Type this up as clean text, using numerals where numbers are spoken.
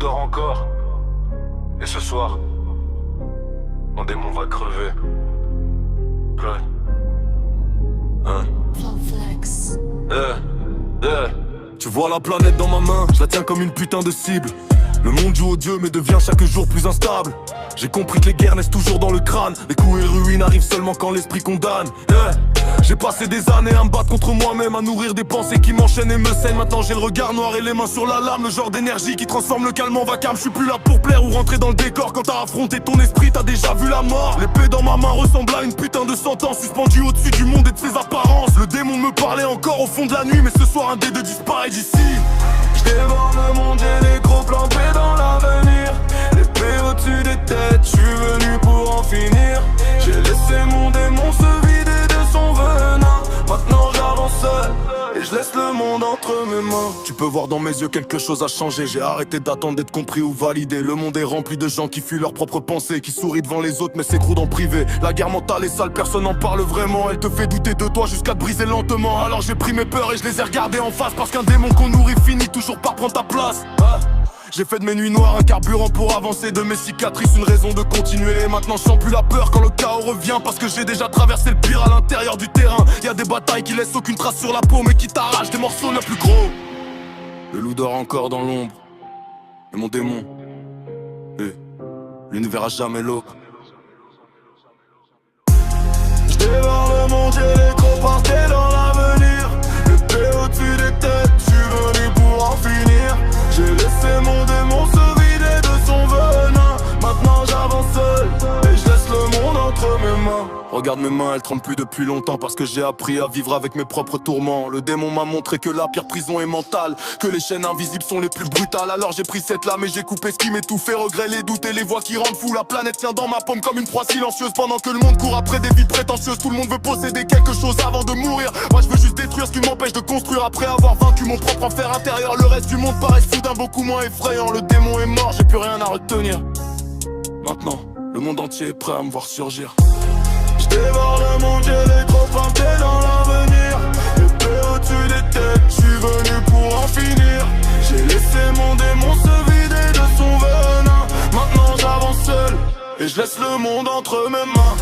dort encore. Et ce soir, mon démon va crever. Ouais. Hein. Flex. Tu vois la planète dans ma main, je la tiens comme une putain de cible. Le monde joue au dieu mais devient chaque jour plus instable. J'ai compris que les guerres naissent toujours dans le crâne. Les coups et ruines arrivent seulement quand l'esprit condamne. J'ai passé des années à me battre contre moi-même, à nourrir des pensées qui m'enchaînent et me saignent. Maintenant j'ai le regard noir et les mains sur la lame. Le genre d'énergie qui transforme le calme en vacarme. Je suis plus là pour plaire ou rentrer dans le décor. Quand t'as affronté ton esprit, t'as déjà vu la mort. L'épée dans ma main ressemble à une putain de sentence, suspendue au-dessus du monde et de ses apparences. Le démon me parlait encore au fond de la nuit, mais ce soir un des deux disparaît d'ici. J'dévore le monde, j'ai les gros plans B dans l'avenir. L'épée au-dessus des têtes, j'suis venu pour en finir. J'ai laissé mon démon se vider de son venin. Maintenant j'avance seul et je laisse le monde entre mes mains. Tu peux voir dans mes yeux quelque chose a changé. J'ai arrêté d'attendre d'être compris ou validé. Le monde est rempli de gens qui fuient leurs propres pensées, qui sourient devant les autres mais s'écroulent en privé. La guerre mentale est sale, personne n'en parle vraiment. Elle te fait douter de toi jusqu'à te briser lentement. Alors j'ai pris mes peurs et je les ai regardées en face. Parce qu'un démon qu'on nourrit finit toujours par prendre ta place. J'ai fait de mes nuits noires un carburant pour avancer, de mes cicatrices une raison de continuer. Et maintenant je sens plus la peur quand le chaos revient, parce que j'ai déjà traversé le pire à l'intérieur du terrain. Y'a des batailles qui laissent aucune trace sur la peau, mais qui t'arrachent des morceaux le plus gros. Le loup dort encore dans l'ombre, et mon démon, lui ne verra jamais l'aube. J'dévore le monde, j'ai les gros partés dans l'avenir. L'épée au-dessus des têtes, j'suis venu pour en finir. J'ai laissé mon démon se vider de son venin. Maintenant j'avance seul et je laisse le monde entre mes mains. Regarde mes mains, elles tremblent plus depuis longtemps, parce que j'ai appris à vivre avec mes propres tourments. Le démon m'a montré que la pire prison est mentale, que les chaînes invisibles sont les plus brutales. Alors j'ai pris cette lame et j'ai coupé ce qui m'étouffait. Regrets, les doutes et les voix qui rendent fou. La planète tient dans ma paume comme une proie silencieuse. Pendant que le monde court après des vies prétentieuses, tout le monde veut posséder quelque chose avant de mourir. Moi je veux juste détruire ce qui m'empêche de construire. Après avoir vaincu mon propre enfer intérieur, le reste du monde paraît soudain beaucoup moins effrayant. Le démon est mort, j'ai plus rien à retenir. Maintenant, le monde entier est prêt à me voir surgir. J'dévore le monde, j'ai les trop plantés dans l'avenir. L'épée au-dessus des têtes, j'suis venu pour en finir. J'ai laissé mon démon se vider de son venin. Maintenant j'avance seul et je laisse le monde entre mes mains.